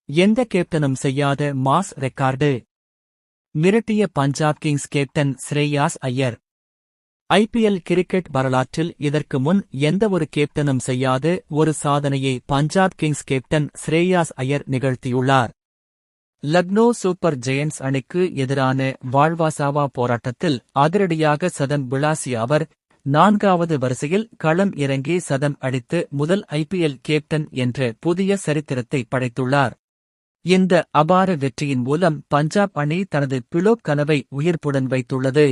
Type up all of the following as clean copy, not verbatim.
எந்த கேப்டனும் செய்யாத mass record. மிரட்டிய Punjab kings captain Shreyas Iyer. IPL cricket வரலாற்றில் இதற்கு முன் எந்தவொரு கேப்டனும் செய்யாத ஒரு சாதனையை பஞ்சாப் கிங்ஸ் கேப்டன் ஸ்ரேயாஸ் ஐயர் நிகழ்த்தியுள்ளார். லக்னோ சூப்பர் ஜெயண்ட்ஸ் அணிக்கு எதிரான வாழ்வாசாவா போராட்டத்தில் அதிரடியாக சதம் விளாசிய அவர் 4வது வரிசையில் களம் இறங்கி சதம் அடித்து முதல் ஐபிஎல் கேப்டன் என்ற புதிய சரித்திரத்தை படைத்துள்ளார். இந்த அபார வெற்றியின் மூலம் பஞ்சாப் அணி தனது பிளோப் கனவை உயிர்ப்புடன் வைத்துள்ளது.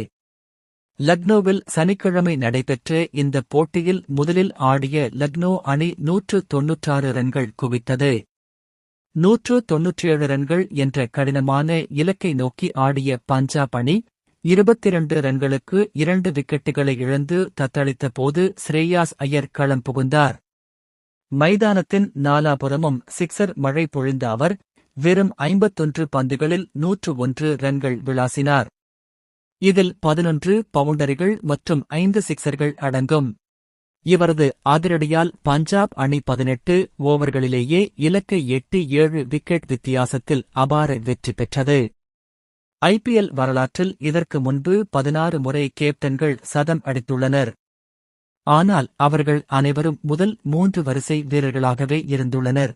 லக்னோவில் சனிக்கிழமை நடைபெற்ற இந்த போட்டியில் முதலில் ஆடிய லக்னோ அணி 196 ரன்கள் குவித்தது. 197 ரன்கள் என்ற கடினமான இலக்கை நோக்கி ஆடிய பஞ்சாப் அணி 22 ரன்களுக்கு 2 விக்கெட்டுகளை இழந்து தத்தளித்த போது ஸ்ரேயாஸ் ஐயர் களம் புகுந்தார். மைதானத்தின் நாலாபுறமும் சிக்சர் மழை பொழிந்த அவர் வெறும் 51 பந்துகளில் 101 ரன்கள் விளாசினார். இதில் 11 பவுண்டரிகள் மற்றும் 5 சிக்சர்கள் அடங்கும். இவரது அதிரடியால் பஞ்சாப் அணி 18 ஓவர்களிலேயே இலக்கை எட்டி 7 விக்கெட் வித்தியாசத்தில் அபார வெற்றி பெற்றது. ஐபிஎல் வரலாற்றில் இதற்கு முன்பு 16 முறை கேப்டன்கள் சதம் அடித்துள்ளனர். ஆனால் அவர்கள் அனைவரும் முதல் 3 வரிசை வீரர்களாகவே இருந்துள்ளனர்.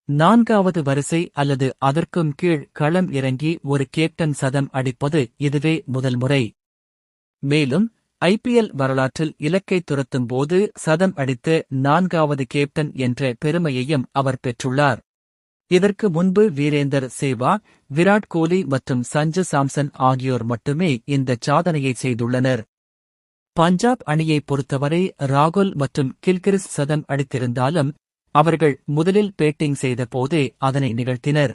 4வது வரிசை அல்லது அதற்கும் கீழ் களம் இறங்கி ஒரு கேப்டன் சதம் அடிப்பது இதுவே முதல் முறை. மேலும் ஐபிஎல் வரலாற்றில் இலக்கை துரத்தும் போது சதம் அடித்த 4வது கேப்டன் என்ற பெருமையையும் அவர் பெற்றுள்ளார். இதற்கு முன்பு வீரேந்தர் சேவாக், விராட் கோலி மற்றும் சஞ்சு சாம்சன் ஆகியோர் மட்டுமே இந்த சாதனையை செய்துள்ளனர். பஞ்சாப் அணியை பொறுத்தவரை ராகுல் மற்றும் கில்கிறிஸ் சதம் அடித்திருந்தாலும் அவர்கள் முதலில் பேட்டிங் செய்த போதே அதனை நிகழ்த்தினர்.